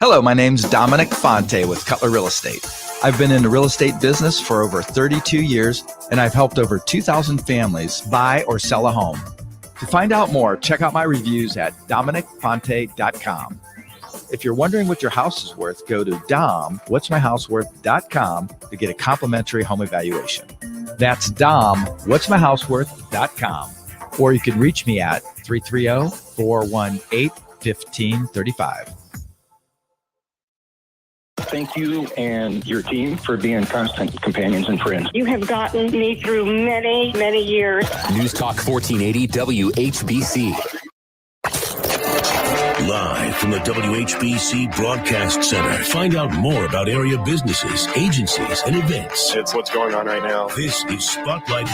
Hello, my name's Dominic Fonte with Cutler Real Estate. I've been in the real estate business for over 32 years, and I've helped over 2,000 families buy or sell a home. To find out more, check out my reviews at dominicfonte.com. If you're wondering what your house is worth, go to domwhatsmyhouseworth.com to get a complimentary home evaluation. That's domwhatsmyhouseworth.com. Or you can reach me at 330-418-1535. Thank you and your team for being constant companions and friends. You have gotten me through many, many years. News Talk 1480 WHBC. Live from the WHBC Broadcast Center. Find out more about area businesses, agencies, and events. It's what's going on right now. This is Spotlight.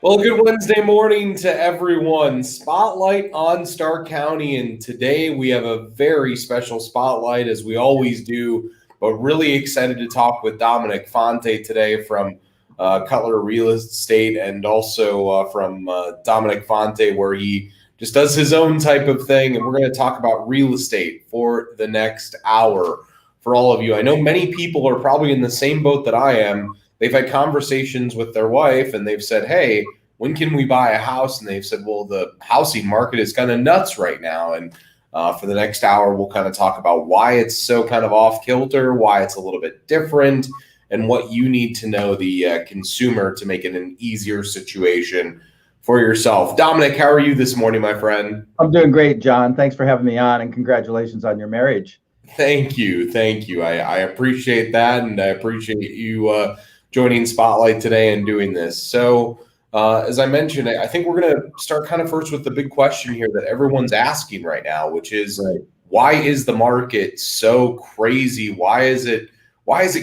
Well, good Wednesday morning to everyone. Spotlight on Stark County, and today we have a very special spotlight, as we always do, but really excited to talk with Dominic Fonte today from Cutler Real Estate, and also from Dominic Fonte, where he just does his own type of thing, and we're going to talk about real estate for the next hour for all of you. I know many people are probably in the same boat that I am. They've had conversations with their wife and they've said, hey, when can we buy a house? And they've said, well, the housing market is kind of nuts right now. And for the next hour, we'll kind of talk about why it's so kind of off kilter, why it's a little bit different, and what you need to know, the consumer, to make it an easier situation for yourself. Dominic, how are you this morning, my friend? I'm doing great, John. Thanks for having me on, and congratulations on your marriage. Thank you. Thank you. I appreciate that, and I appreciate you joining Spotlight today and doing this. So as I mentioned, I think we're going to start kind of first with the big question here that everyone's asking right now, which is, why is the market so crazy? Why is it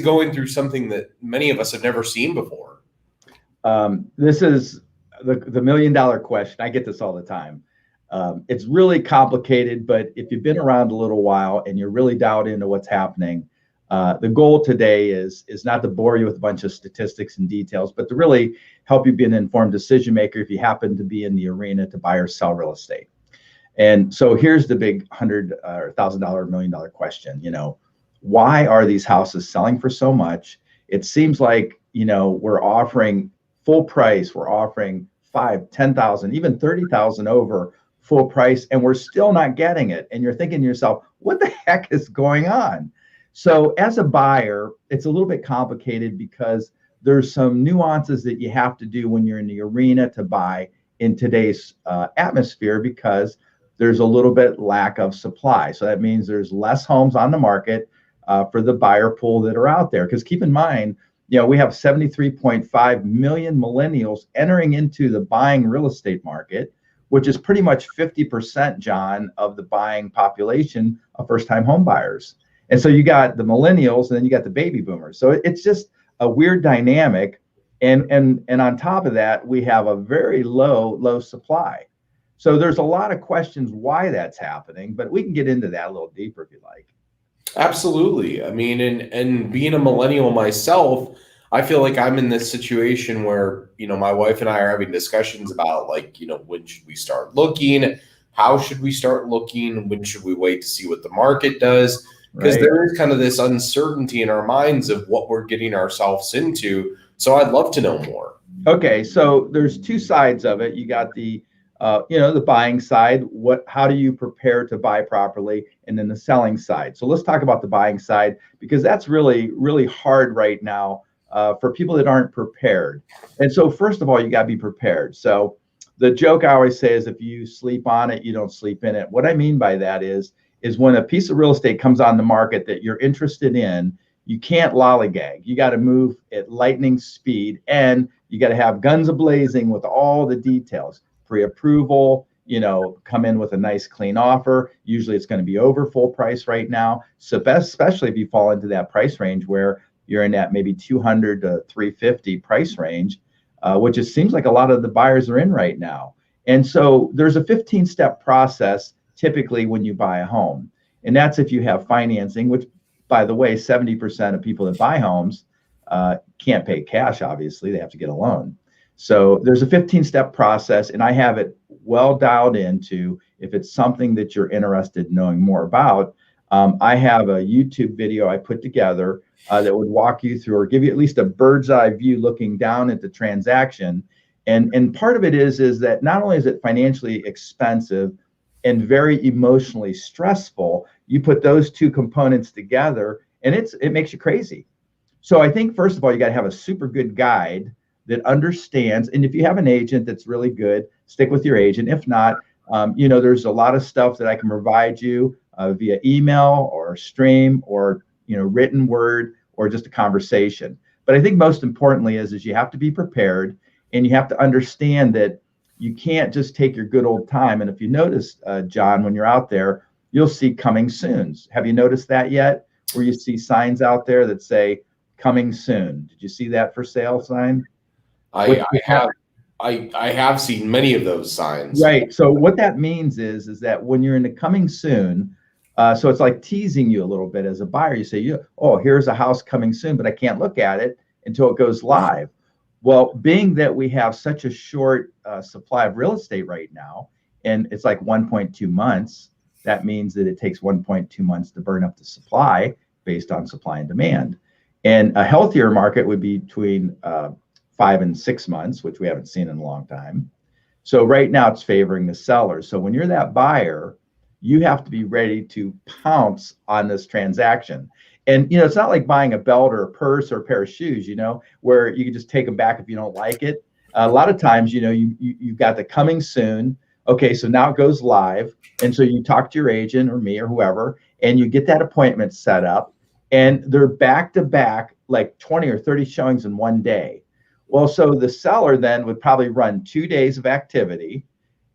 going through something that many of us have never seen before? This is the million-dollar question. I get this all the time. It's really complicated, but if you've been around a little while and you're really dialed into what's happening, the goal today is not to bore you with a bunch of statistics and details, but to really help you be an informed decision maker if you happen to be in the arena to buy or sell real estate. And so here's the big $100,000 or $1,000 million question. Why are these houses selling for so much? It seems like we're offering full price. We're offering $5,000, $10,000, even $30,000 over full price, and we're still not getting it. And you're thinking to yourself, what the heck is going on? So as a buyer, it's a little bit complicated because there's some nuances that you have to do when you're in the arena to buy in today's atmosphere, because there's a little bit lack of supply. So that means there's less homes on the market for the buyer pool that are out there. Because keep in mind, we have 73.5 million millennials entering into the buying real estate market, which is pretty much 50%, John, of the buying population of first-time home buyers. And so you got the millennials, and then you got the baby boomers. So it's just a weird dynamic. And on top of that, we have a very low supply. So there's a lot of questions why that's happening, but we can get into that a little deeper if you like. Absolutely. I mean, and being a millennial myself, I feel like I'm in this situation where, my wife and I are having discussions about when should we start looking? How should we start looking? When should we wait to see what the market does? Because there is kind of this uncertainty in our minds of what we're getting ourselves into. So I'd love to know more. Okay. So there's two sides of it. You got the buying side. How do you prepare to buy properly? And then the selling side. So let's talk about the buying side, because that's really, really hard right now for people that aren't prepared. And so first of all, you got to be prepared. So the joke I always say is, if you sleep on it, you don't sleep in it. What I mean by that is when a piece of real estate comes on the market that you're interested in, you can't lollygag. You got to move at lightning speed, and you got to have guns a-blazing with all the details. Pre-approval, come in with a nice clean offer. Usually it's going to be over full price right now. So especially if you fall into that price range where you're in that maybe 200 to 350 price range, which it seems like a lot of the buyers are in right now. And so there's a 15-step process typically when you buy a home. And that's if you have financing, which, by the way, 70% of people that buy homes can't pay cash, obviously. They have to get a loan. So there's a 15-step process, and I have it well dialed into. If it's something that you're interested in knowing more about, I have a YouTube video I put together that would walk you through or give you at least a bird's eye view looking down at the transaction. And part of it is that not only is it financially expensive and very emotionally stressful, you put those two components together and it makes you crazy. So I think, first of all, you got to have a super good guide that understands. And if you have an agent that's really good, stick with your agent. If not, there's a lot of stuff that I can provide you via email or stream or, written word or just a conversation. But I think most importantly is you have to be prepared and you have to understand that you can't just take your good old time. And if you notice, John, when you're out there, you'll see coming soons. Have you noticed that yet? Where you see signs out there that say coming soon. Did you see that for sale sign? I have seen many of those signs. Right. So what that means is that when you're in the coming soon, so it's like teasing you a little bit as a buyer. You say, here's a house coming soon, but I can't look at it until it goes live. Well, being that we have such a short supply of real estate right now, and it's like 1.2 months, that means that it takes 1.2 months to burn up the supply based on supply and demand. And a healthier market would be between 5 and 6 months, which we haven't seen in a long time. So right now it's favoring the seller. So when you're that buyer, you have to be ready to pounce on this transaction. And, it's not like buying a belt or a purse or a pair of shoes, where you can just take them back if you don't like it. A lot of times, you've got the coming soon. Okay, so now it goes live. And so you talk to your agent or me or whoever, and you get that appointment set up. And they're back to back, like 20 or 30 showings in one day. Well, so the seller then would probably run 2 days of activity.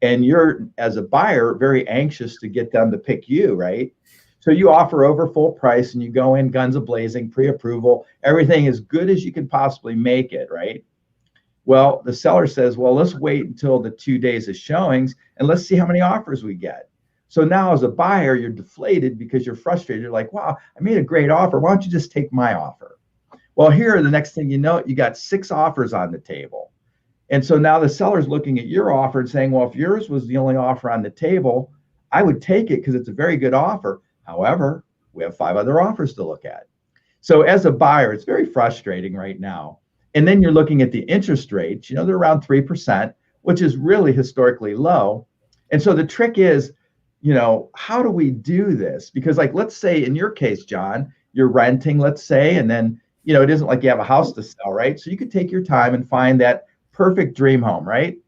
And you're, as a buyer, very anxious to get them to pick you, right? So you offer over full price and you go in guns a-blazing, pre-approval, everything as good as you can possibly make it, right? Well, the seller says, well, let's wait until the 2 days of showings and let's see how many offers we get. So now as a buyer, you're deflated because you're frustrated. You're like, wow, I made a great offer. Why don't you just take my offer? Well, here, the next thing you know, you got 6 offers on the table. And so now the seller's looking at your offer and saying, well, if yours was the only offer on the table, I would take it because it's a very good offer. However, we have 5 other offers to look at. So as a buyer, it's very frustrating right now. And then you're looking at the interest rates, they're around 3%, which is really historically low. And so the trick is, how do we do this? Because let's say in your case, John, you're renting, let's say, and then, it isn't like you have a house to sell, right? So you could take your time and find that perfect dream home, right?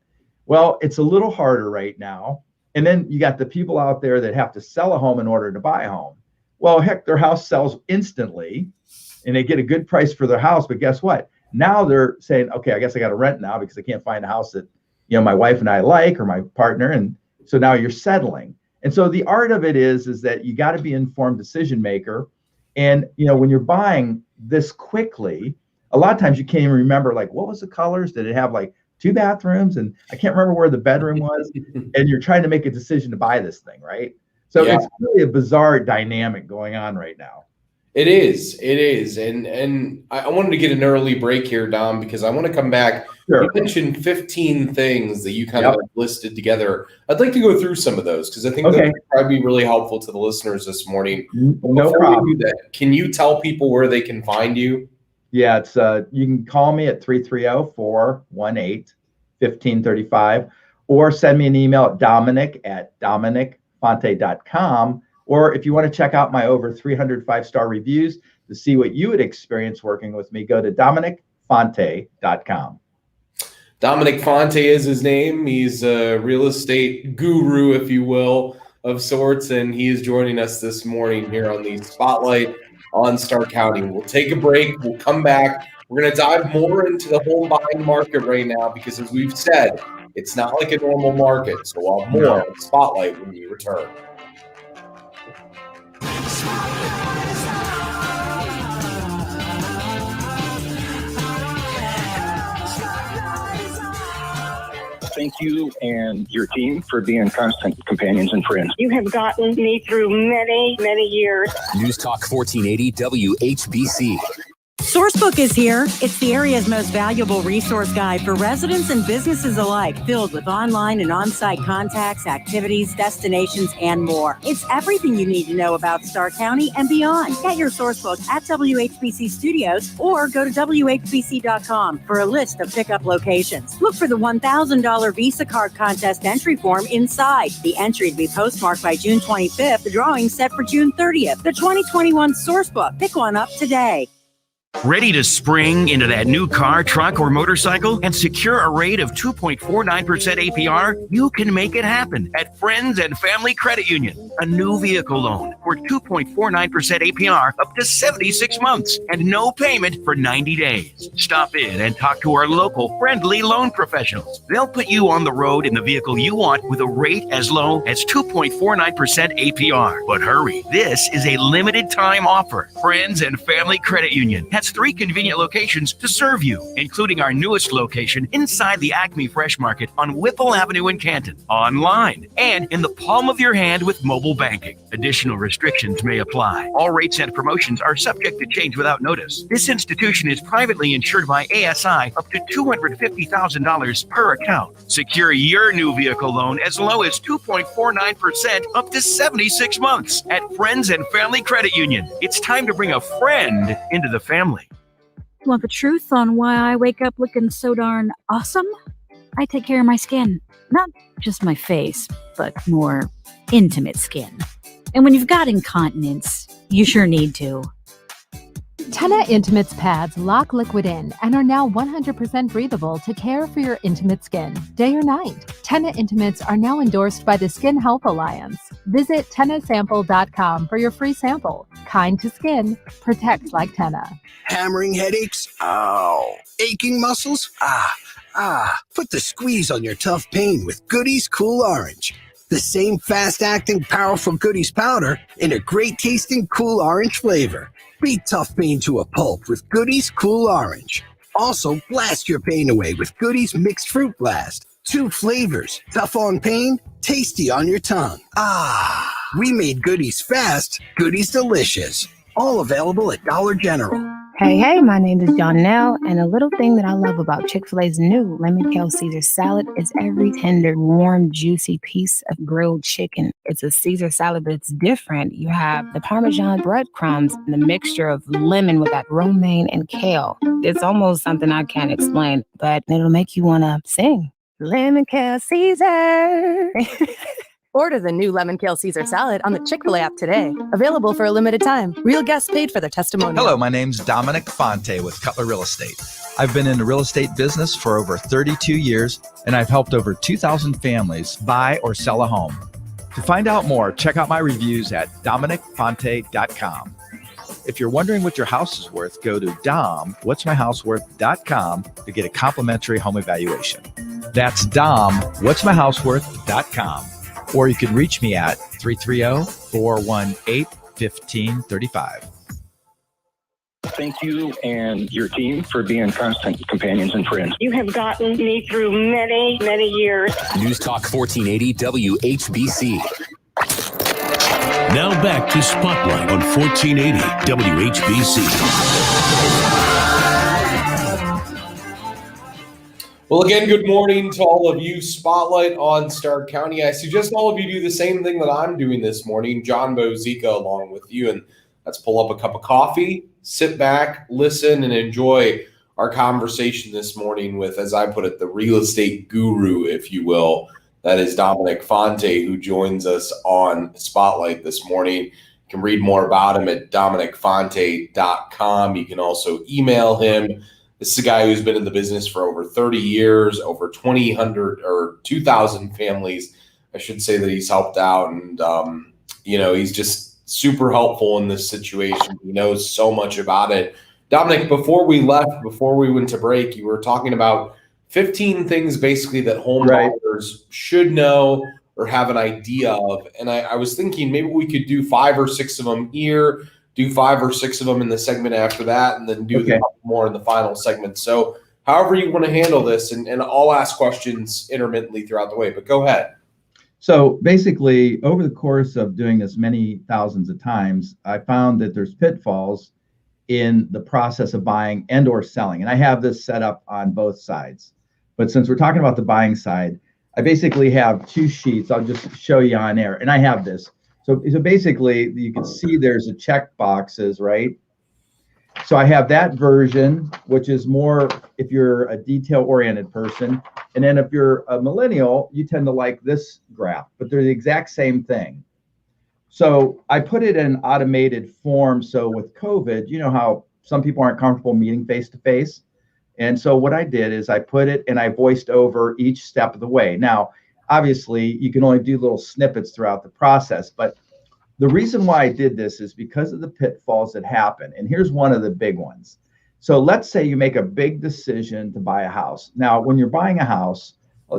Well, it's a little harder right now. And then you got the people out there that have to sell a home in order to buy a home. Well, heck, their house sells instantly and they get a good price for their house. But guess what? Now they're saying, okay, I guess I got to rent now because I can't find a house that, my wife and I like or my partner. And so now you're settling. And so the art of it is that you got to be an informed decision maker. And, when you're buying this quickly, a lot of times you can't even remember, what was the colors? Did it have 2 bathrooms? And I can't remember where the bedroom was. And you're trying to make a decision to buy this thing, right? So It's really a bizarre dynamic going on right now. It is. And I wanted to get an early break here, Dom, because I want to come back. Sure. You mentioned 15 things that you kind of listed together. I'd like to go through some of those because I think that would probably be really helpful to the listeners this morning. No problem. We do that, can you tell people where they can find you? Yeah, it's you can call me at 330-418-1535 or send me an email at Dominic@DominicFonte.com. Or if you want to check out my over 300 5-star reviews to see what you would experience working with me, go to DominicFonte.com. Dominic Fonte is his name. He's a real estate guru, if you will, of sorts, and he is joining us this morning here on the Spotlight on Stark County. We'll take a break. We'll come back. We're going to dive more into the home buying market right now because, as we've said, it's not like a normal market. So we'll have more on Spotlight when we return. Thank you and your team for being constant companions and friends. You have gotten me through many, many years. News Talk 1480 WHBC. Sourcebook is here. It's the area's most valuable resource guide for residents and businesses alike, filled with online and on-site contacts, activities, destinations, and more. It's everything you need to know about Starr County and beyond. Get your Sourcebook at WHBC Studios or go to WHBC.com for a list of pickup locations. Look for the $1,000 Visa card contest entry form inside. The entry to be postmarked by June 25th. The drawing set for June 30th. The 2021 Sourcebook. Pick one up today. Ready to spring into that new car, truck, or motorcycle and secure a rate of 2.49% APR? You can make it happen at Friends and Family Credit Union. A new vehicle loan for 2.49% APR up to 76 months and no payment for 90 days. Stop in and talk to our local friendly loan professionals. They'll put you on the road in the vehicle you want with a rate as low as 2.49% APR. But hurry, this is a limited time offer. Friends and Family Credit Union has 3 convenient locations to serve you, including our newest location inside the Acme Fresh Market on Whipple Avenue in Canton, online, and in the palm of your hand with mobile banking. Additional restrictions may apply. All rates and promotions are subject to change without notice. This institution is privately insured by ASI up to $250,000 per account. Secure your new vehicle loan as low as 2.49% up to 76 months at Friends and Family Credit Union. It's time to bring a friend into the family. Want the truth on why I wake up looking so darn awesome? I take care of my skin. Not just my face, but more intimate skin. And when you've got incontinence, you sure need to. Tenna Intimates pads lock liquid in and are now 100% breathable to care for your intimate skin, day or night. Tenna Intimates are now endorsed by the Skin Health Alliance. Visit tennasample.com for your free sample. Kind to skin, protect like Tenna. Hammering headaches? Ow. Aching muscles? Put the squeeze on your tough pain with Goody's Cool Orange. The same fast-acting, powerful Goody's powder in a great-tasting Cool Orange flavor. Beat tough pain to a pulp with Goody's Cool Orange. Also, blast your pain away with Goody's Mixed Fruit Blast. 2 flavors, tough on pain, tasty on your tongue. We made Goody's fast, Goody's delicious. All available at Dollar General. Hey, my name is Jonelle, and a little thing that I love about Chick-fil-A's new Lemon Kale Caesar salad is every tender, warm, juicy piece of grilled chicken. It's a Caesar salad, but it's different. You have the Parmesan breadcrumbs and the mixture of lemon with that romaine and kale. It's almost something I can't explain, but it'll make you want to sing. Lemon Kale Caesar. Order the new Lemon Kale Caesar salad on the Chick-fil-A app today. Available for a limited time. Real guests paid for their testimonial. Hello, my name's Dominic Fonte with Cutler Real Estate. I've been in the real estate business for over 32 years, and I've helped over 2,000 families buy or sell a home. To find out more, check out my reviews at DominicFonte.com. If you're wondering what your house is worth, go to domwhatsmyhouseworth.com to get a complimentary home evaluation. That's domwhatsmyhouseworth.com. Or you can reach me at 330-418-1535. Thank you and your team for being constant companions and friends. You have gotten me through many, many years. News Talk 1480 WHBC. Now back to Spotlight on 1480 WHBC. Well, again, good morning to all of you. Spotlight on Starr County. I suggest all of you do the same thing that I'm doing this morning. John Bozica along with you. And let's pull up a cup of coffee, sit back, listen, and enjoy our conversation this morning with, as I put it, the real estate guru, if you will. That is Dominic Fonte, who joins us on Spotlight this morning. You can read more about him at DominicFonte.com. You can also email him. This is a guy who's been in the business for over 30 years, over 2,000 families, I should say, that he's helped out. And, he's just super helpful in this situation. He knows so much about it. Dominic, before we went to break, you were talking about 15 things basically that home buyers should know or have an idea of. And I was thinking maybe we could do 5 or 6 of them here, do 5 or 6 of them in the segment after that, and then do a couple more in the final segment. So however you want to handle this, and I'll ask questions intermittently throughout the way, but go ahead. So basically, over the course of doing this many thousands of times, I found that there's pitfalls in the process of buying and or selling. And I have this set up on both sides. But since we're talking about the buying side, I basically have 2 sheets. I'll just show you on air. And I have this. So basically, you can see there's a check boxes, right? So I have that version, which is more if you're a detail-oriented person. And then if you're a millennial, you tend to like this graph, but they're the exact same thing. So I put it in automated form. So with COVID, you know how some people aren't comfortable meeting face-to-face. And so what I did is I put it and I voiced over each step of the way. Now, obviously, you can only do little snippets throughout the process, but the reason why I did this is because of the pitfalls that happen. And here's one of the big ones. So let's say you make a big decision to buy a house. Now, when you're buying a house,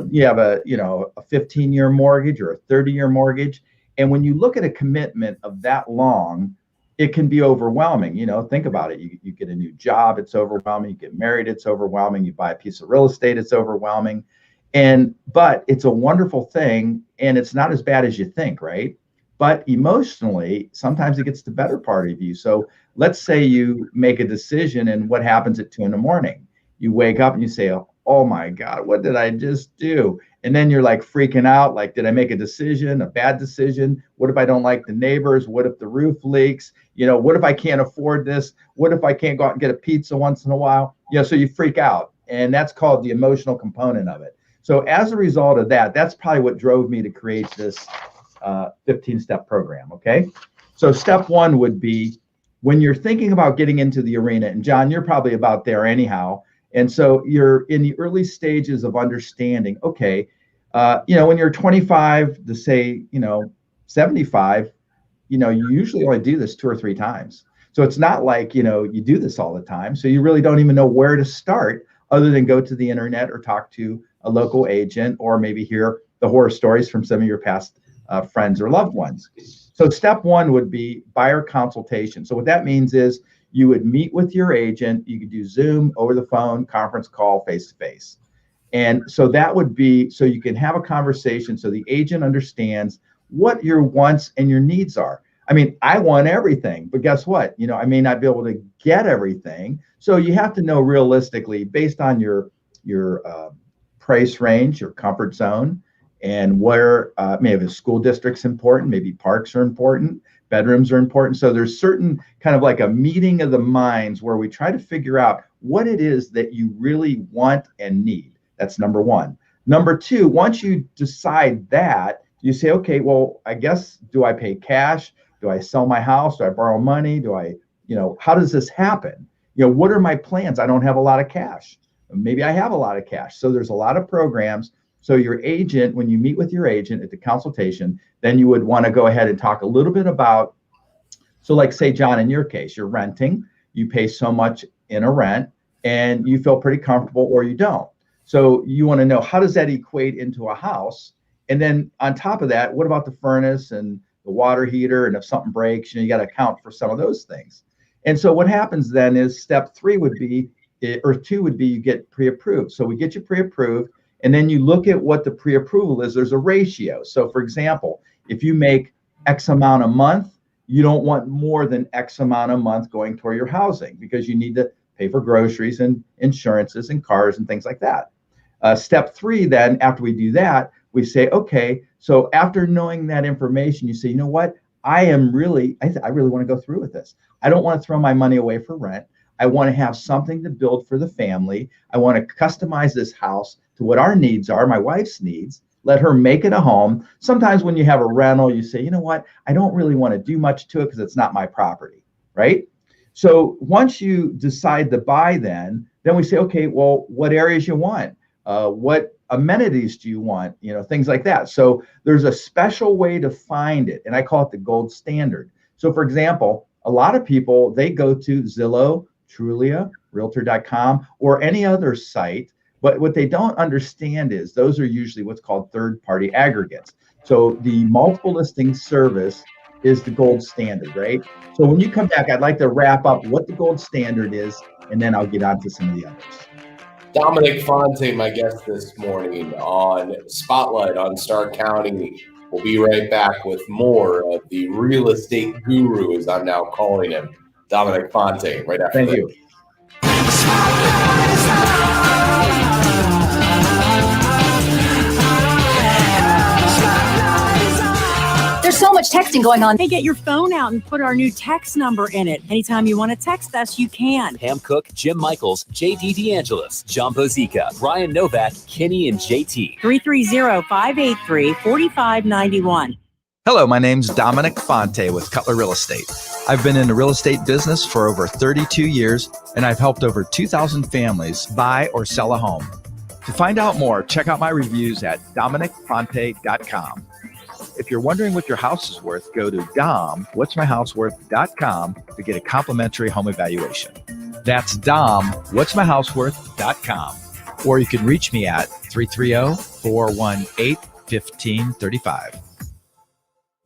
you have a 15-year mortgage or a 30-year mortgage. And when you look at a commitment of that long, it can be overwhelming. Think about it. You get a new job, it's overwhelming. You get married, it's overwhelming. You buy a piece of real estate, it's overwhelming. But it's a wonderful thing, and it's not as bad as you think, right? But emotionally, sometimes it gets the better part of you. So let's say you make a decision, and what happens at 2 a.m? You wake up and you say, oh my God, what did I just do? And then you're like freaking out. Like, did I make a decision, a bad decision? What if I don't like the neighbors? What if the roof leaks? What if I can't afford this? What if I can't go out and get a pizza once in a while? So you freak out. And that's called the emotional component of it. So as a result of that, that's probably what drove me to create this 15-step program. Okay. So step 1 would be when you're thinking about getting into the arena, and John, you're probably about there anyhow. And so you're in the early stages of understanding, okay, when you're 25 to say, 75, you usually only do this 2 or 3 times. So it's not like, you do this all the time. So you really don't even know where to start other than go to the internet or talk to a local agent or maybe hear the horror stories from some of your past friends or loved ones. So step 1 would be buyer consultation. So what that means is you would meet with your agent. You could do Zoom, over the phone, conference call, face-to-face. And so that would be, so you can have a conversation so the agent understands what your wants and your needs are. I mean, I want everything, but guess what? I may not be able to get everything. So you have to know realistically, based on your price range, your comfort zone, and where maybe the school district's important, maybe parks are important, bedrooms are important. So there's certain kind of like a meeting of the minds where we try to figure out what it is that you really want and need. That's number 1. Number 2, once you decide that, you say, okay, well, I guess, do I pay cash? Do I sell my house? Do I borrow money? Do I, how does this happen? What are my plans? I don't have a lot of cash. Maybe I have a lot of cash. So there's a lot of programs. So your agent, when you meet with your agent at the consultation, then you would want to go ahead and talk a little bit about, so like say, John, in your case, you're renting, you pay so much in a rent and you feel pretty comfortable or you don't. So you want to know, how does that equate into a house? And then on top of that, what about the furnace and the water heater? And if something breaks, you got to account for some of those things. And so what happens then is step 3 would be, or 2 would be, you get pre-approved. So we get you pre-approved. And then you look at what the pre-approval is. There's a ratio. So for example, if you make X amount a month, you don't want more than X amount a month going toward your housing because you need to pay for groceries and insurances and cars and things like that. Step 3, then after we do that, we say, okay, so after knowing that information, you say, you know what? I really want to go through with this. I don't want to throw my money away for rent. I want to have something to build for the family. I want to customize this house to what our needs are, my wife's needs, let her make it a home. Sometimes when you have a rental, you say, you know what, I don't really want to do much to it because it's not my property, right? So once you decide to buy, then we say, okay, well, what areas you want? What amenities do you want? Things like that. So there's a special way to find it, and I call it the gold standard. So for example, a lot of people, they go to Zillow, Trulia, Realtor.com, or any other site. But what they don't understand is those are usually what's called third-party aggregates. So the multiple listing service is the gold standard, right? So when you come back, I'd like to wrap up what the gold standard is, and then I'll get on to some of the others. Dominic Fonte, my guest this morning on Spotlight on Stark County. We'll be right back with more of the real estate guru, as I'm now calling him, Dominic Fonte right after Thank this. you. There's so much texting going on. Hey, get your phone out and put our new text number in it. Anytime you want to text us, you can. Pam Cook, Jim Michaels, J.D. DeAngelis, John Bozica, Brian Novak, Kenny, and JT. 330-583-4591. Hello, my name's Dominic Fonte with Cutler Real Estate. I've been in the real estate business for over 32 years, and I've helped over 2,000 families buy or sell a home. To find out more, check out my reviews at dominicfonte.com. If you're wondering what your house is worth, go to domwhatsmyhouseworth.com to get a complimentary home evaluation. That's domwhatsmyhouseworth.com. Or you can reach me at 330-418-1535.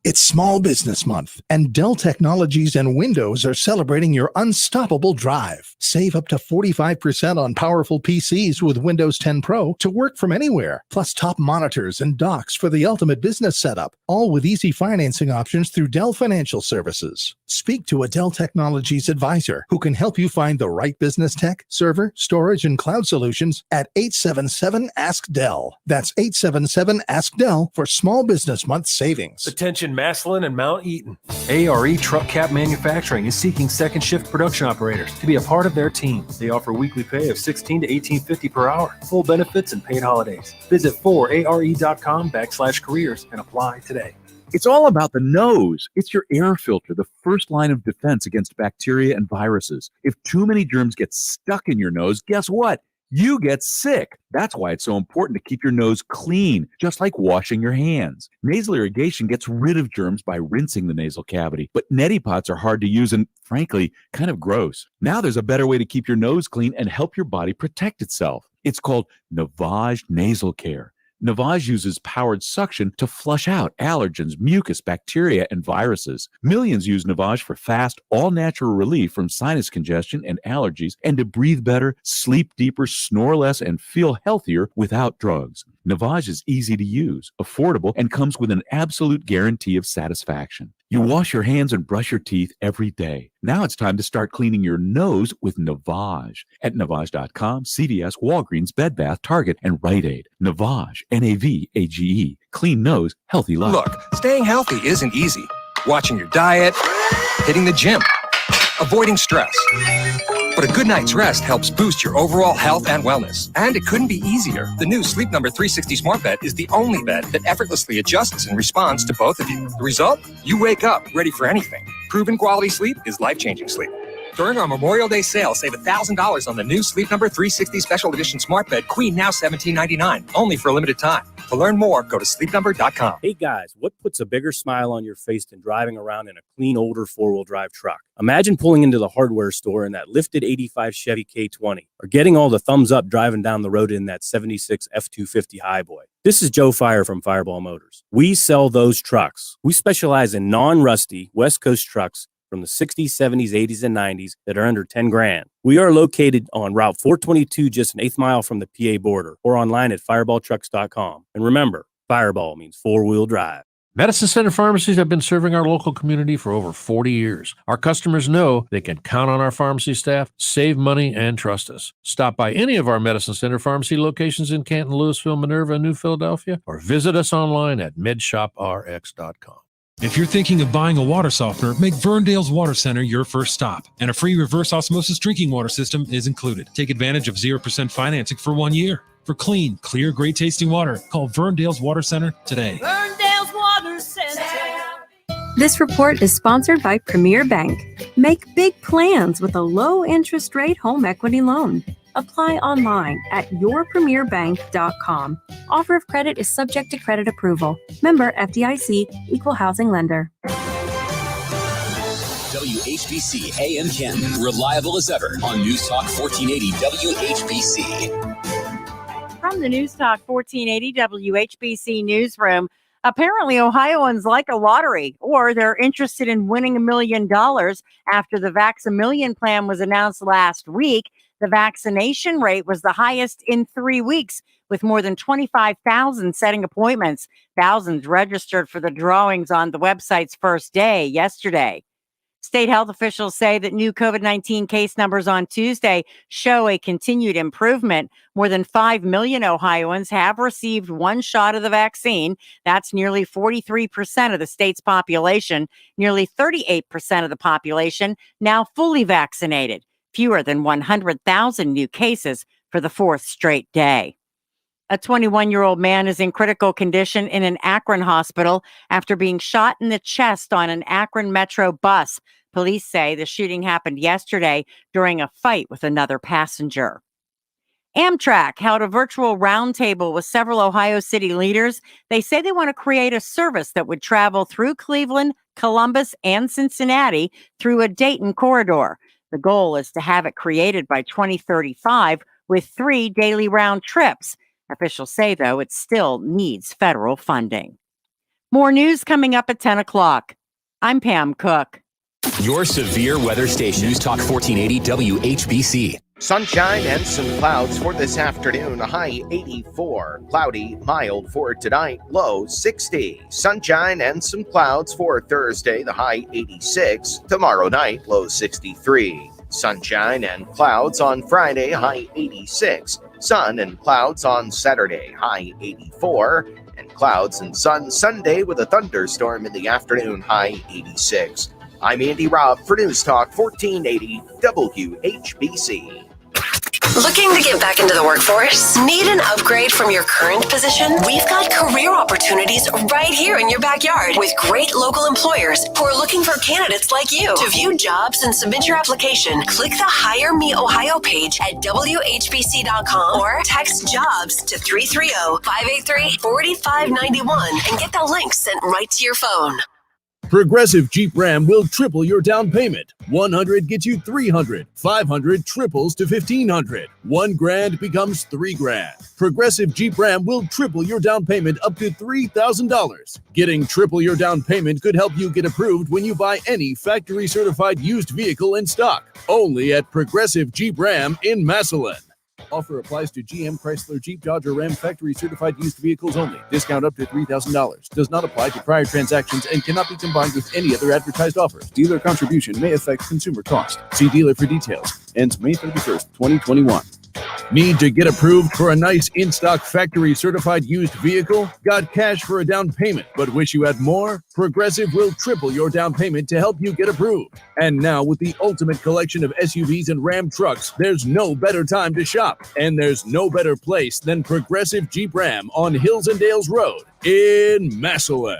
It's Small Business Month, and Dell Technologies and Windows are celebrating your unstoppable drive. Save up to 45% on powerful PCs with Windows 10 Pro to work from anywhere, plus top monitors and docks for the ultimate business setup, all with easy financing options through Dell Financial Services. Speak to a Dell Technologies advisor who can help you find the right business tech, server, storage, and cloud solutions at 877-ASK-DELL. That's 877-ASK-DELL for Small Business Month savings. Attention Massillon and Mount Eaton. ARE Truck Cap Manufacturing is seeking second shift production operators to be a part of their team. They offer weekly pay of $16 to $18.50 per hour, full benefits and paid holidays. Visit 4are.com/careers and apply today. It's all about the nose. It's your air filter, the first line of defense against bacteria and viruses. If too many germs get stuck in your nose, guess what? You get sick. That's why it's so important to keep your nose clean, just like washing your hands. Nasal irrigation gets rid of germs by rinsing the nasal cavity, but neti pots are hard to use and, frankly, kind of gross. Now there's a better way to keep your nose clean and help your body protect itself. It's called Navage Nasal Care. Navage uses powered suction to flush out allergens, mucus, bacteria, and viruses. Millions use Navage for fast, all-natural relief from sinus congestion and allergies, and to breathe better, sleep deeper, snore less, and feel healthier without drugs. Navage is easy to use, affordable, and comes with an absolute guarantee of satisfaction. You wash your hands and brush your teeth every day. Now it's time to start cleaning your nose with Navage. At Navage.com, CVS, Walgreens, Bed Bath, Target, and Rite Aid. Navage, Navage. Clean nose, healthy life. Look, staying healthy isn't easy. Watching your diet, hitting the gym, avoiding stress. But a good night's rest helps boost your overall health and wellness. And it couldn't be easier. The new Sleep Number 360 Smart Bed is the only bed that effortlessly adjusts and responds to both of you. The result? You wake up ready for anything. Proven quality sleep is life-changing sleep. During our Memorial Day sale, save $1,000 on the new Sleep Number 360 Special Edition Smart Bed, Queen, now $17.99, only for a limited time. To learn more, go to sleepnumber.com. Hey guys, what puts a bigger smile on your face than driving around in a clean, older four-wheel drive truck? Imagine pulling into the hardware store in that lifted 85 Chevy K20, or getting all the thumbs up driving down the road in that 76 F-250 Highboy. This is Joe Fire from Fireball Motors. We sell those trucks. We specialize in non-rusty West Coast trucks from the 60s, 70s, 80s, and 90s that are under 10 grand. We are located on Route 422, just an eighth mile from the PA border, or online at fireballtrucks.com. And remember, Fireball means four-wheel drive. Medicine Center pharmacies have been serving our local community for over 40 years. Our customers know they can count on our pharmacy staff, save money, and trust us. Stop by any of our Medicine Center pharmacy locations in Canton, Louisville, Minerva, and New Philadelphia, or visit us online at medshoprx.com. If you're thinking of buying a water softener, make Verndale's Water Center your first stop. And a free reverse osmosis drinking water system is included. Take advantage of 0% financing for 1 year. For clean, clear, great tasting water, call Verndale's Water Center today. Verndale's Water Center. This report is sponsored by Premier Bank. Make big plans with a low interest rate home equity loan. Apply online at yourpremierbank.com. Offer of credit is subject to credit approval. Member FDIC, Equal Housing Lender. WHBC AM Canton, reliable as ever on News Talk 1480 WHBC. From the News Talk 1480 WHBC newsroom, apparently Ohioans like a lottery, or they're interested in winning $1 million after the Vax-A-Million plan was announced last week. The vaccination rate was the highest in 3 weeks, with more than 25,000 setting appointments. Thousands registered for the drawings on the website's first day yesterday. State health officials say that new COVID-19 case numbers on Tuesday show a continued improvement. More than 5 million Ohioans have received one shot of the vaccine. That's nearly 43% of the state's population. Nearly 38% of the population now fully vaccinated. Fewer than 100,000 new cases for the fourth straight day. A 21-year-old man is in critical condition in an Akron hospital after being shot in the chest on an Akron Metro bus. Police say the shooting happened yesterday during a fight with another passenger. Amtrak held a virtual roundtable with several Ohio City leaders. They say they want to create a service that would travel through Cleveland, Columbus, and Cincinnati through a Dayton corridor. The goal is to have it created by 2035 with 3 daily round trips. Officials say, though, it still needs federal funding. More news coming up at 10 o'clock. I'm Pam Cook. Your severe weather station, News Talk 1480 WHBC. Sunshine and some clouds for this afternoon, a high 84. Cloudy, mild for tonight, low 60. Sunshine and some clouds for Thursday, the high 86. Tomorrow night, low 63. Sunshine and clouds on Friday, high 86. Sun and clouds on Saturday, high 84. And clouds and sun Sunday with a thunderstorm in the afternoon, high 86. I'm Andy Robb for News Talk 1480 WHBC. Looking to get back into the workforce? Need an upgrade from your current position? We've got career opportunities right here in your backyard with great local employers who are looking for candidates like you. To view jobs and submit your application, click the Hire Me Ohio page at WHBC.com or text JOBS to 330-583-4591 and get the link sent right to your phone. Progressive Jeep Ram will triple your down payment. 100 gets you 300. 500 triples to 1,500. $1,000 becomes $3,000. Progressive Jeep Ram will triple your down payment up to $3,000. Getting triple your down payment could help you get approved when you buy any factory certified used vehicle in stock. Only at Progressive Jeep Ram in Massillon. Offer applies to GM, Chrysler, Jeep, Dodge, or Ram factory certified used vehicles only. Discount up to $3,000. Does not apply to prior transactions and cannot be combined with any other advertised offers. Dealer contribution may affect consumer cost. See dealer for details. Ends May 31st, 2021. Need to get approved for a nice in-stock factory certified used vehicle? Got cash for a down payment, but wish you had more? Progressive will triple your down payment to help you get approved. And now with the ultimate collection of SUVs and Ram trucks, there's no better time to shop. And there's no better place than Progressive Jeep Ram on Hills and Dales Road in Massillon.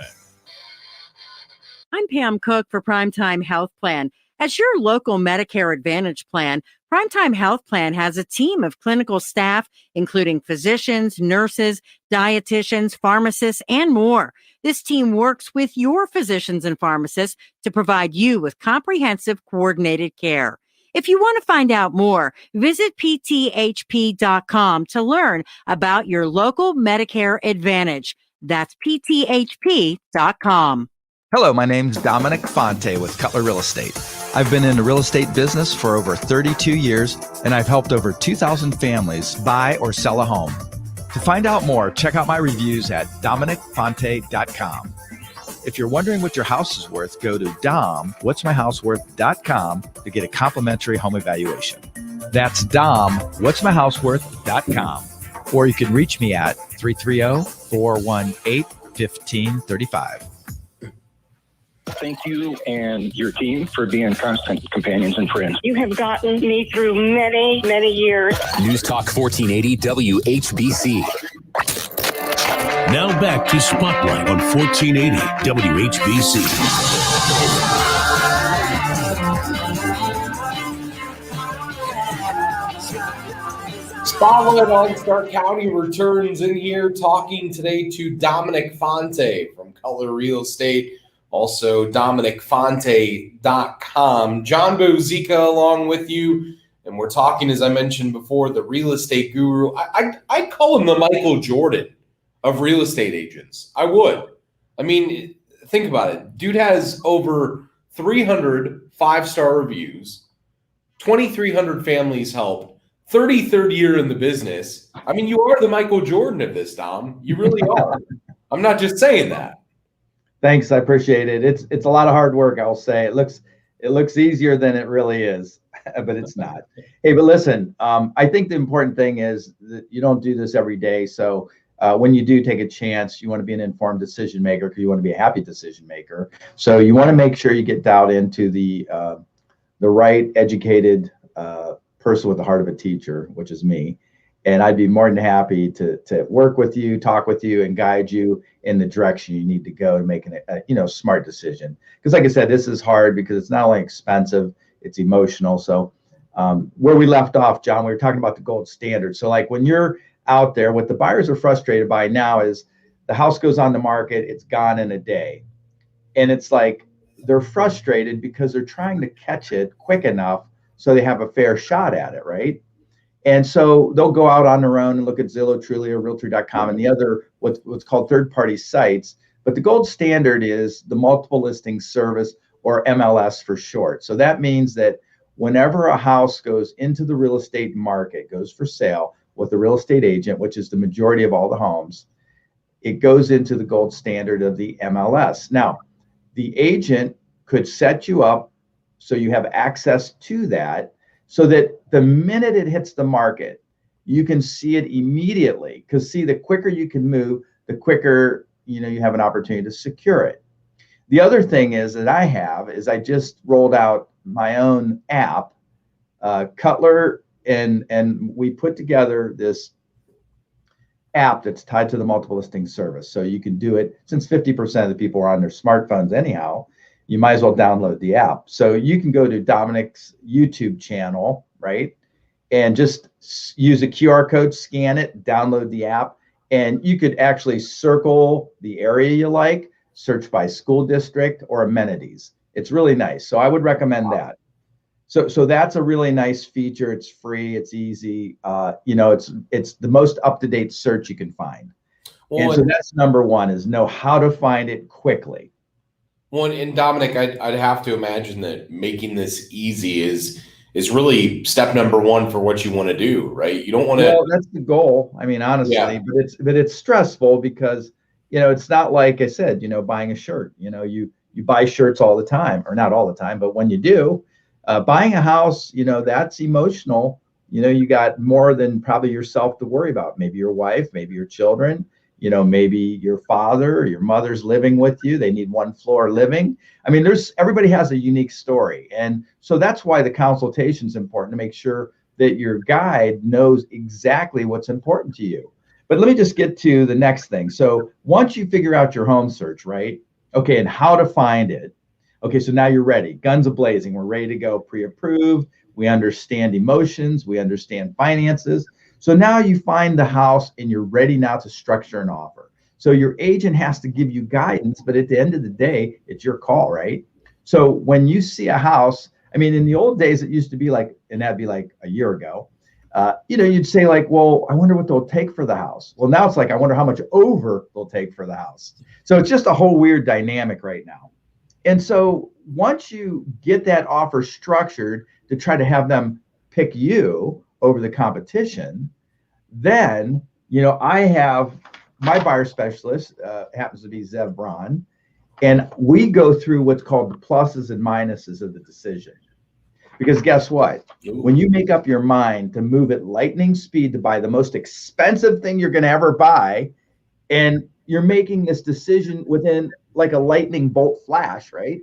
I'm Pam Cook for Primetime Health Plan. As your local Medicare Advantage plan, Primetime Health Plan has a team of clinical staff, including physicians, nurses, dietitians, pharmacists, and more. This team works with your physicians and pharmacists to provide you with comprehensive, coordinated care. If you want to find out more, visit pthp.com to learn about your local Medicare Advantage. That's pthp.com. Hello, my name's Dominic Fonte with Cutler Real Estate. I've been in the real estate business for over 32 years, and I've helped over 2,000 families buy or sell a home. To find out more, check out my reviews at DominicFonte.com. If you're wondering what your house is worth, go to DomWhat'sMyHouseWorth.com to get a complimentary home evaluation. That's DomWhat'sMyHouseWorth.com. Or you can reach me at 330-418-1535. Thank you and your team for being constant companions and friends. You have gotten me through many, many years. News Talk 1480 WHBC. Now back to Spotlight on 1480 WHBC. Spotlight on Stark County returns in here, talking today to Dominic Fonte from Cutler Real Estate. Also, DominicFonte.com. John Bozica along with you. And we're talking, as I mentioned before, the real estate guru. I'd call him the Michael Jordan of real estate agents. I would. I mean, think about it. Dude has over 300 five-star reviews, 2,300 families helped, 33rd year in the business. I mean, you are the Michael Jordan of this, Dom. You really are. I'm not just saying that. Thanks, I appreciate it. It's a lot of hard work, I'll say. It looks easier than it really is, but it's not. Hey, but listen, I think the important thing is that you don't do this every day. So when you do take a chance, you want to be an informed decision maker because you want to be a happy decision maker. So you want to make sure you get dialed into the right educated person with the heart of a teacher, which is me. And I'd be more than happy to work with you, talk with you, and guide you in the direction you need to go to make a smart decision. Because like I said, this is hard because it's not only expensive, it's emotional. So where we left off, John, we were talking about the gold standard. So like when you're out there, what the buyers are frustrated by now is the house goes on the market, it's gone in a day. And it's like they're frustrated because they're trying to catch it quick enough so they have a fair shot at it, right? And so they'll go out on their own and look at Zillow, Trulia, Realtor.com, and the other what's called third-party sites. But the gold standard is the multiple listing service, or MLS for short. So that means that whenever a house goes into the real estate market, goes for sale with a real estate agent, which is the majority of all the homes, it goes into the gold standard of the MLS. Now, the agent could set you up so you have access to that, so that the minute it hits the market, you can see it immediately. Because see, the quicker you can move, the quicker you have an opportunity to secure it. The other thing is that I just rolled out my own app, Cutler, and we put together this app that's tied to the multiple listing service. So you can do it, since 50% of the people are on their smartphones anyhow, you might as well download the app. So you can go to Dominic's YouTube channel, right? And just use a QR code, scan it, download the app, and you could actually circle the area you like, search by school district or amenities. It's really nice. So I would recommend that. So that's a really nice feature. It's free, it's easy. It's the most up-to-date search you can find. And so that's number one, is know how to find it quickly. Well, and Dominic, I'd have to imagine that making this easy is really step number one for what you want to do, right? You don't want to. Well, that's the goal. I mean, honestly, Yeah. but it's stressful because it's not like I said, buying a shirt. You buy shirts all the time, or not all the time, but when you do, buying a house, that's emotional. You got more than probably yourself to worry about. Maybe your wife, maybe your children. Maybe your father or your mother's living with you. They need one floor living. I mean, everybody has a unique story. And so that's why the consultation is important, to make sure that your guide knows exactly what's important to you. But let me just get to the next thing. So once you figure out your home search, right? Okay, and how to find it. Okay, so now you're ready. Guns a-blazing. We're ready to go, pre-approved. We understand emotions. We understand finances. So now you find the house and you're ready now to structure an offer. So your agent has to give you guidance, but at the end of the day, it's your call, right? So when you see a house, I mean, in the old days, it used to be like, and that'd be like a year ago, you'd say like, well, I wonder what they'll take for the house. Well, now it's like, I wonder how much over they'll take for the house. So it's just a whole weird dynamic right now. And so once you get that offer structured to try to have them pick you over the competition, then I have my buyer specialist, happens to be Zev Braun, and we go through what's called the pluses and minuses of the decision. Because guess what? When you make up your mind to move at lightning speed to buy the most expensive thing you're going to ever buy, and you're making this decision within like a lightning bolt flash, right?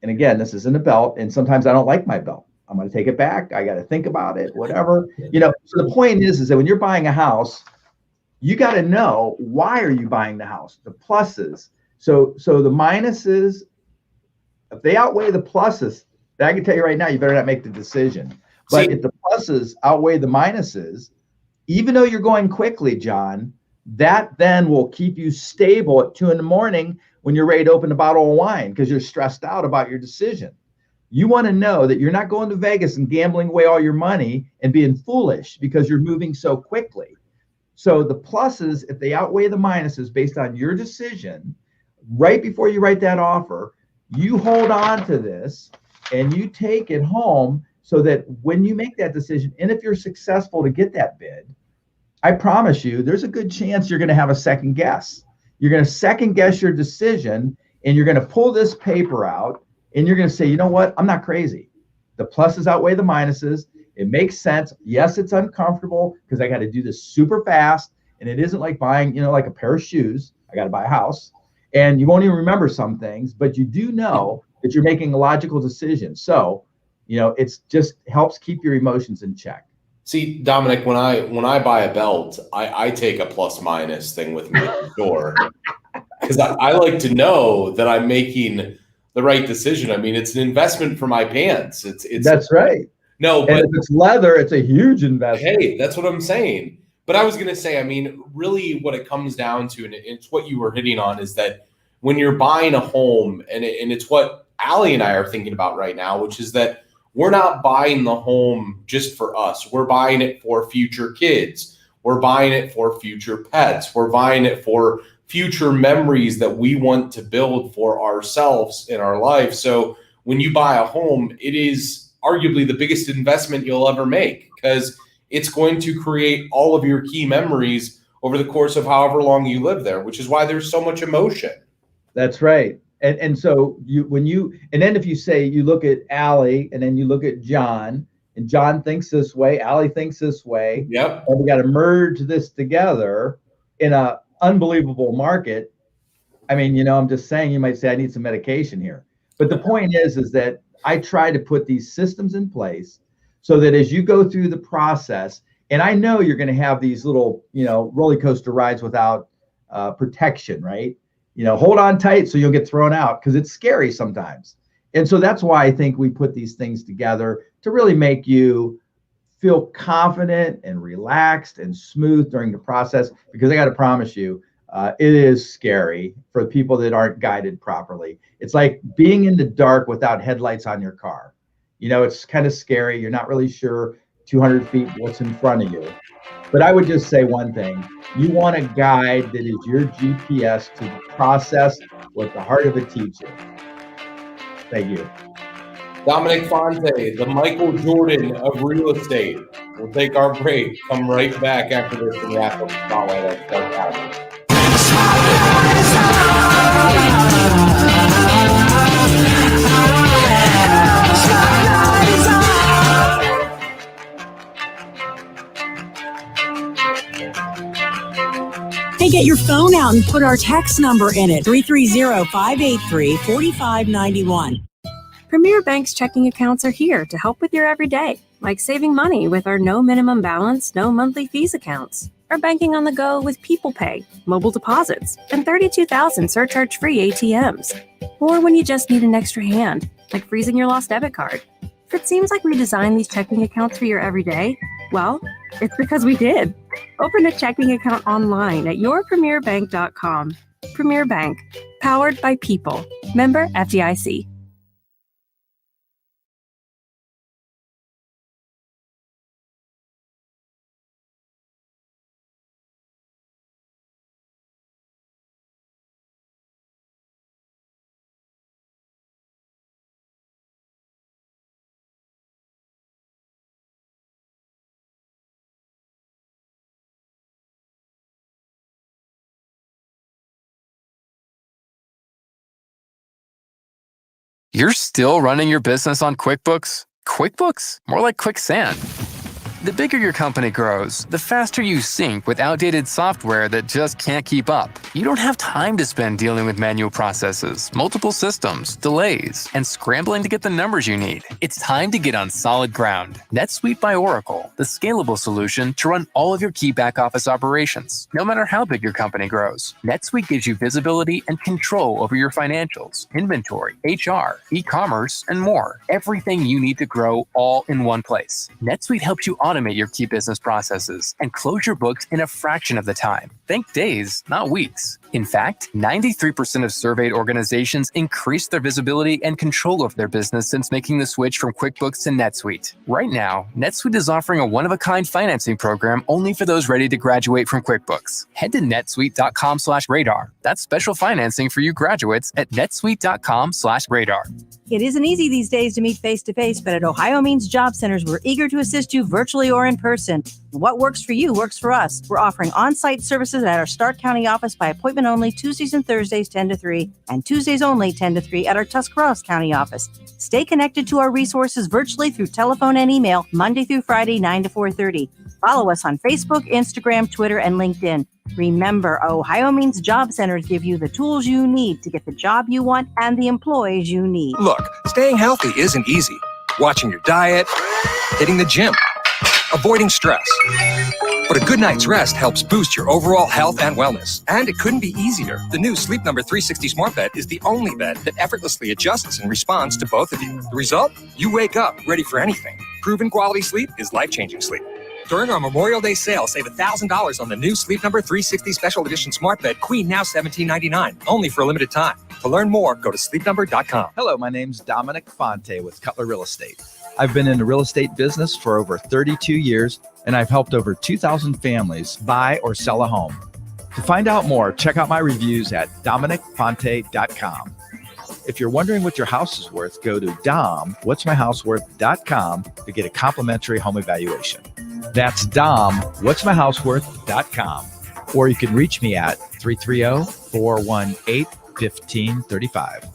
And again, this isn't a belt, and sometimes I don't like my belt. I'm going to take it back. I got to think about it, whatever. So the point is that when you're buying a house, you got to know, why are you buying the house? The pluses. So the minuses, if they outweigh the pluses, I can tell you right now, you better not make the decision. But if the pluses outweigh the minuses, even though you're going quickly, John, that then will keep you stable at 2 a.m. when you're ready to open a bottle of wine because you're stressed out about your decision. You want to know that you're not going to Vegas and gambling away all your money and being foolish because you're moving so quickly. So the pluses, if they outweigh the minuses based on your decision, right before you write that offer, you hold on to this and you take it home so that when you make that decision, and if you're successful to get that bid, I promise you, there's a good chance you're going to have a second guess. You're going to second guess your decision, and you're going to pull this paper out, And you're going to say, you know what? I'm not crazy. The pluses outweigh the minuses. It makes sense. Yes, it's uncomfortable because I got to do this super fast. And it isn't like buying, like a pair of shoes. I got to buy a house. And you won't even remember some things, but you do know that you're making a logical decision. So, it's just helps keep your emotions in check. See, Dominic, when I buy a belt, I take a plus minus thing with me at the door because I like to know that I'm making the right decision. I mean, it's an investment for my pants. It's That's right. No, but if it's leather, it's a huge investment. Hey, that's what I'm saying. But I was going to say, I mean, really what it comes down to, and it's what you were hitting on, is that when you're buying a home, and it's what Allie and I are thinking about right now, which is that we're not buying the home just for us. We're buying it for future kids. We're buying it for future pets. We're buying it for future memories that we want to build for ourselves in our life. So when you buy a home, it is arguably the biggest investment you'll ever make because it's going to create all of your key memories over the course of however long you live there, which is why there's so much emotion. That's right. And so if you say you look at Allie and then you look at John, and John thinks this way, Allie thinks this way. Yep. And we got to merge this together in a unbelievable market. I mean, I'm just saying, you might say I need some medication here. But the point is that I try to put these systems in place so that as you go through the process, and I know you're going to have these little, roller coaster rides without protection, right? Hold on tight so you'll get thrown out because it's scary sometimes. And so that's why I think we put these things together to really make you feel confident and relaxed and smooth during the process, because I got to promise you, it is scary for people that aren't guided properly. It's like being in the dark without headlights on your car. It's kind of scary. You're not really sure 200 feet what's in front of you. But I would just say one thing. You want a guide that is your GPS to the process with the heart of a teacher. Thank you. Dominic Fonte, the Michael Jordan of real estate. We'll take our break. Come right back after this and wrap up the spotlight at Stark County. Hey, get your phone out and put our text number in it, 330-583-4591. Premier Bank's checking accounts are here to help with your everyday, like saving money with our no minimum balance, no monthly fees accounts, or banking on the go with People Pay, mobile deposits, and 32,000 surcharge-free ATMs. Or when you just need an extra hand, like freezing your lost debit card. If it seems like we designed these checking accounts for your everyday, well, it's because we did. Open a checking account online at yourpremierbank.com. Premier Bank, powered by people. Member FDIC. You're still running your business on QuickBooks? QuickBooks? More like quicksand. The bigger your company grows, the faster you sync with outdated software that just can't keep up. You don't have time to spend dealing with manual processes, multiple systems, delays, and scrambling to get the numbers you need. It's time to get on solid ground. NetSuite by Oracle, the scalable solution to run all of your key back office operations, no matter how big your company grows. NetSuite gives you visibility and control over your financials, inventory, HR, e-commerce, and more. Everything you need to grow all in one place. NetSuite helps you automate your key business processes and close your books in a fraction of the time. Think days, not weeks. In fact, 93% of surveyed organizations increased their visibility and control of their business since making the switch from QuickBooks to NetSuite. Right now, NetSuite is offering a one-of-a-kind financing program only for those ready to graduate from QuickBooks. Head to netsuite.com/radar. That's special financing for you graduates at netsuite.com/radar. It isn't easy these days to meet face-to-face, but at Ohio Means Job Centers, we're eager to assist you virtually or in person. What works for you works for us. We're offering on-site services at our Stark County office by appointment open only Tuesdays and Thursdays 10 to 3 and Tuesdays only 10 to 3 at our Tuscarawas County office. Stay connected to our resources virtually through telephone and email Monday through Friday 9 to 4:30. Follow us on Facebook, Instagram, Twitter, and LinkedIn. Remember, Ohio Means Job Centers give you the tools you need to get the job you want and the employees you need. Look, staying healthy isn't easy. Watching your diet, hitting the gym, avoiding stress. But a good night's rest helps boost your overall health and wellness. And it couldn't be easier. The new Sleep Number 360 Smart Bed is the only bed that effortlessly adjusts and responds to both of you. The result? You wake up ready for anything. Proven quality sleep is life-changing sleep. During our Memorial Day sale, save $1,000 on the new Sleep Number 360 Special Edition Smart Bed, Queen, now $17.99, only for a limited time. To learn more, go to sleepnumber.com. Hello, my name's Dominic Fonte with Cutler Real Estate. I've been in the real estate business for over 32 years, and I've helped over 2,000 families buy or sell a home. To find out more, check out my reviews at dominicfonte.com. If you're wondering what your house is worth, go to domwhatsmyhouseworth.com to get a complimentary home evaluation. That's domwhatsmyhouseworth.com. Or you can reach me at 330-418-1535.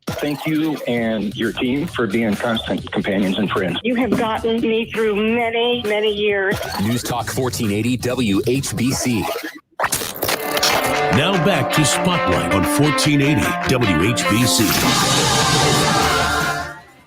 Thank you and your team for being constant companions and friends. You have gotten me through many, many years. News Talk 1480 WHBC. Now back to Spotlight on 1480 WHBC.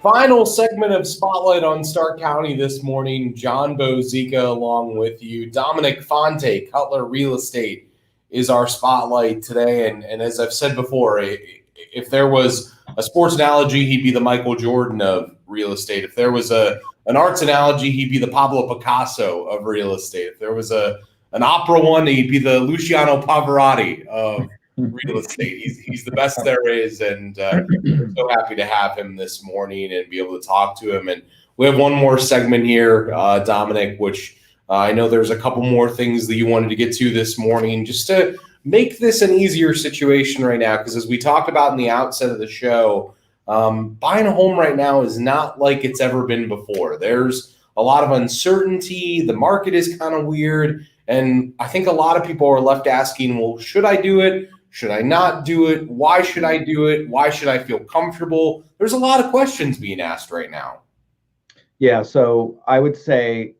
Final segment of Spotlight on Stark County this morning. John Bozica along with you. Dominic Fonte, Cutler Real Estate, is our Spotlight today. And as I've said before, if there was a sports analogy, he'd be the Michael Jordan of real estate. If there was an arts analogy, he'd be the Pablo Picasso of real estate. If there was an opera one, he'd be the Luciano Pavarotti of real estate. He's the best there is, and we're so happy to have him this morning and be able to talk to him. And we have one more segment here, Dominic, which I know there's a couple more things that you wanted to get to this morning, just to make this an easier situation right now, because as we talked about in the outset of the show, buying a home right now is not like it's ever been before. There's a lot of uncertainty. The market is kind of weird. And I think a lot of people are left asking, well, should I do it? Should I not do it? Why should I do it? Why should I feel comfortable? There's a lot of questions being asked right now. Yeah, so I would say,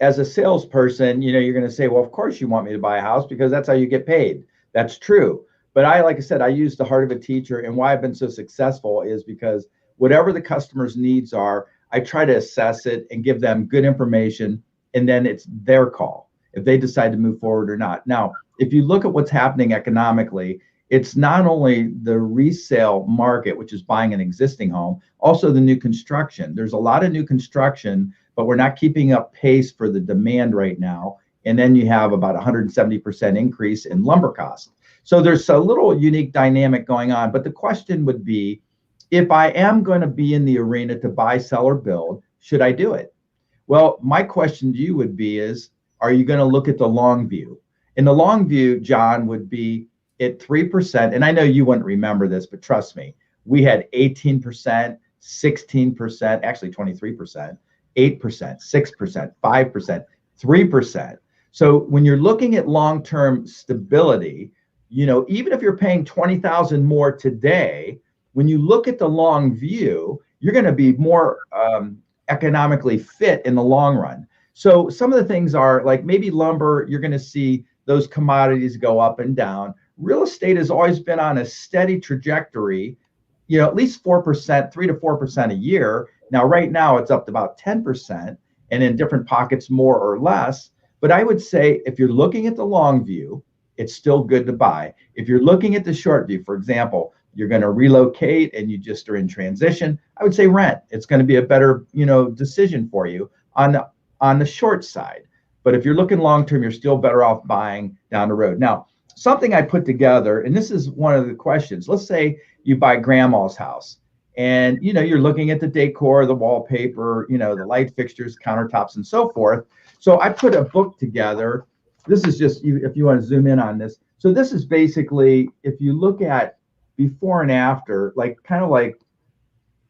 as a salesperson, you're going to say, well, of course you want me to buy a house because that's how you get paid. That's true. But like I said, I use the heart of a teacher, and why I've been so successful is because whatever the customer's needs are, I try to assess it and give them good information, and then it's their call if they decide to move forward or not. Now, if you look at what's happening economically, it's not only the resale market, which is buying an existing home, also the new construction. There's a lot of new construction, but we're not keeping up pace for the demand right now. And then you have about 170% increase in lumber costs. So there's a little unique dynamic going on. But the question would be, if I am going to be in the arena to buy, sell, or build, should I do it? Well, my question to you would be are you going to look at the long view? And the long view, John, would be at 3%. And I know you wouldn't remember this, but trust me, we had 18%, 16%, actually 23%, 8%, 6%, 5%, 3%. So when you're looking at long-term stability, even if you're paying $20,000 more today, when you look at the long view, you're going to be more economically fit in the long run. So some of the things are like maybe lumber, you're going to see those commodities go up and down. Real estate has always been on a steady trajectory, at least 4%, 3 to 4% a year. Now, right now it's up to about 10%, and in different pockets more or less. But I would say if you're looking at the long view, it's still good to buy. If you're looking at the short view, for example, you're going to relocate and you just are in transition, I would say rent. It's going to be a better, decision for you on the short side. But if you're looking long term, you're still better off buying down the road. Now, something I put together, and this is one of the questions. Let's say you buy grandma's house, and you're looking at the decor, the wallpaper, the light fixtures, countertops, and so forth. So I put a book together. This is just if you want to zoom in on this. So this is basically, if you look at before and after,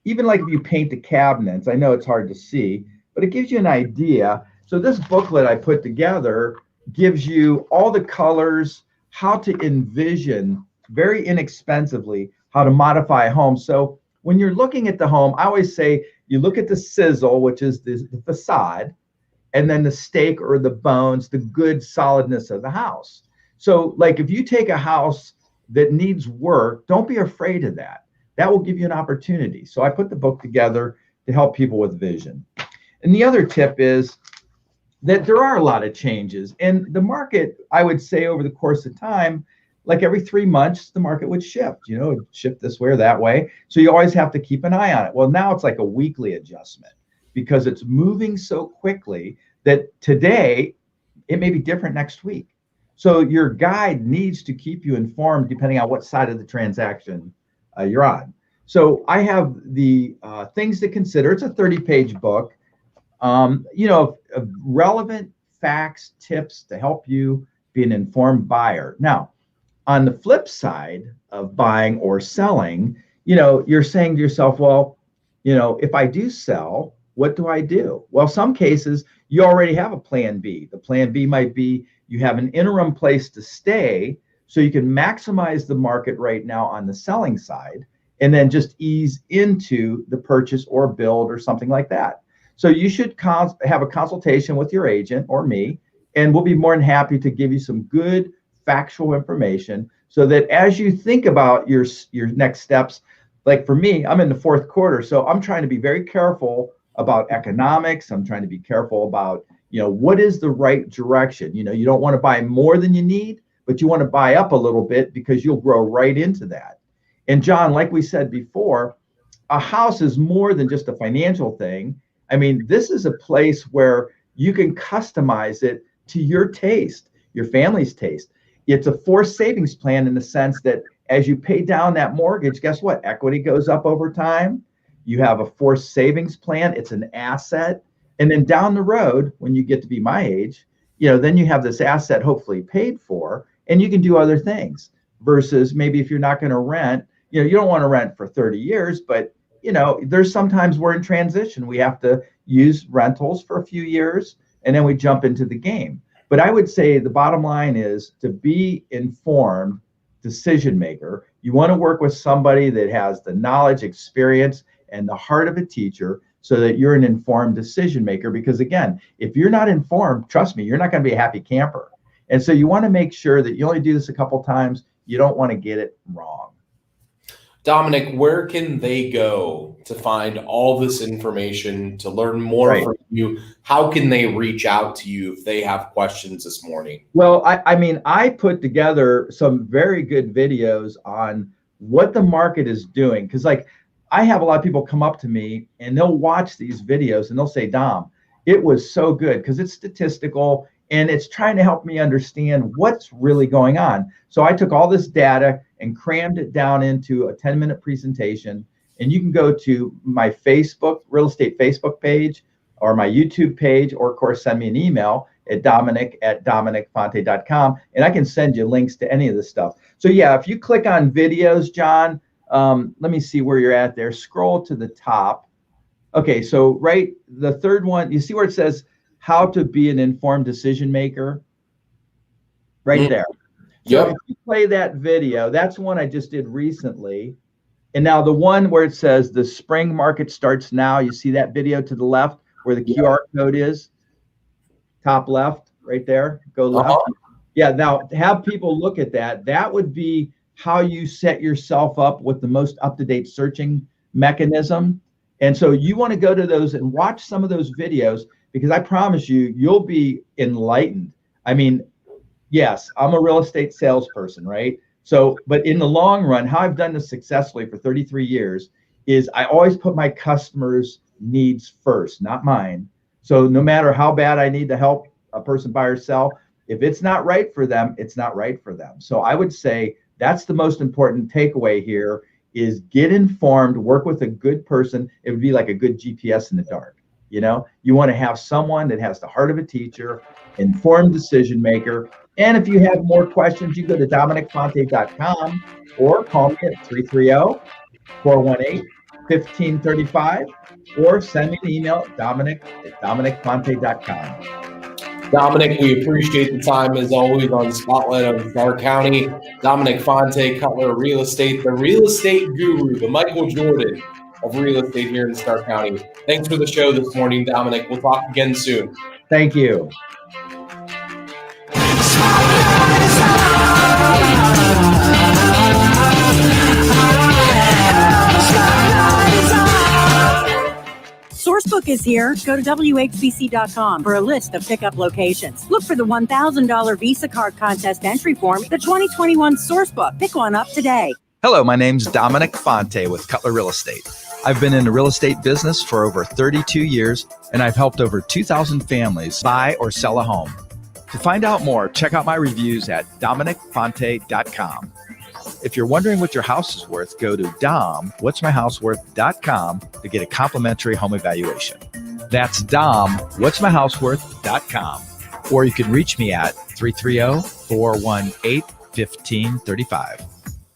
even if you paint the cabinets, I know it's hard to see, but it gives you an idea. So this booklet I put together gives you all the colors, how to envision very inexpensively how to modify a home. So when you're looking at the home, I always say you look at the sizzle, which is the facade, and then the steak or the bones, the good solidness of the house. So like if you take a house that needs work, don't be afraid of that. That will give you an opportunity. So I put the book together to help people with vision. And the other tip is that there are a lot of changes. And the market, I would say over the course of time, like every 3 months, the market would shift, it would shift this way or that way. So you always have to keep an eye on it. Well, now it's like a weekly adjustment because it's moving so quickly that today it may be different next week. So your guide needs to keep you informed depending on what side of the transaction you're on. So I have the things to consider. It's a 30-page book, of relevant facts, tips to help you be an informed buyer. Now, on the flip side of buying or selling, you're saying to yourself, well, if I do sell, what do I do? Well, some cases you already have a plan B. The plan B might be you have an interim place to stay so you can maximize the market right now on the selling side and then just ease into the purchase or build or something like that. So you should have a consultation with your agent or me, and we'll be more than happy to give you some good factual information so that as you think about your next steps, like for me, I'm in the fourth quarter, so I'm trying to be very careful about economics. I'm trying to be careful about, what is the right direction. You don't want to buy more than you need, but you want to buy up a little bit because you'll grow right into that. And John, like we said before, a house is more than just a financial thing. I mean, this is a place where you can customize it to your taste, your family's taste. It's a forced savings plan in the sense that as you pay down that mortgage, guess what? Equity goes up over time. You have a forced savings plan. It's an asset. And then down the road, when you get to be my age, then you have this asset hopefully paid for, and you can do other things versus maybe if you're not going to rent, you don't want to rent for 30 years, but there's sometimes we're in transition. We have to use rentals for a few years and then we jump into the game. But I would say the bottom line is to be informed decision maker. You want to work with somebody that has the knowledge, experience, and the heart of a teacher so that you're an informed decision maker. Because again, if you're not informed, trust me, you're not going to be a happy camper. And so you want to make sure that you only do this a couple times. You don't want to get it wrong. Dominic, where can they go to find all this information, to learn more from you? How can they reach out to you if they have questions this morning? Well, I put together some very good videos on what the market is doing. Because I have a lot of people come up to me and they'll watch these videos and they'll say, Dom, it was so good because it's statistical and it's trying to help me understand what's really going on. So I took all this data and crammed it down into a 10-minute presentation. And you can go to my Facebook, real estate Facebook page, or my YouTube page, or of course, send me an email at dominic@dominicfonte.com. And I can send you links to any of this stuff. So yeah, if you click on videos, John, let me see where you're at there. Scroll to the top. Okay, so the third one, you see where it says how to be an informed decision maker? Right there. So if you play that video, that's one I just did recently. And now the one where it says the spring market starts now, you see that video to the left where the QR code is? Top left, right there, go left. Yeah, now have people look at that. That would be how you set yourself up with the most up-to-date searching mechanism. And so you want to go to those and watch some of those videos because I promise you, you'll be enlightened. I mean, yes, I'm a real estate salesperson, right? So, but in the long run, how I've done this successfully for 33 years is I always put my customers' needs first, not mine. So no matter how bad I need to help a person buy or sell, if it's not right for them, it's not right for them. So I would say that's the most important takeaway here is get informed, work with a good person. It would be like a good GPS in the dark. You want to have someone that has the heart of a teacher, informed decision maker. And if you have more questions, you go to dominicfonte.com or call me at 330-418-1535 or send me an email, dominic@dominicfonte.com. Dominic, we appreciate the time as always on Spotlight on Starr County. Dominic Fonte, Cutler Real Estate, the real estate guru, the Michael Jordan of real estate here in Starr County. Thanks for the show this morning, Dominic. We'll talk again soon. Thank you. Sourcebook is here. Go to WHBC.com for a list of pickup locations. Look for the $1,000 Visa Card Contest entry form, the 2021 Sourcebook. Pick one up today. Hello, my name's Dominic Fonte with Cutler Real Estate. I've been in the real estate business for over 32 years, and I've helped over 2,000 families buy or sell a home. To find out more, check out my reviews at DominicFonte.com. If you're wondering what your house is worth, go to domwhatsmyhouseworth.com to get a complimentary home evaluation. That's domwhatsmyhouseworth.com. Or you can reach me at 330-418-1535.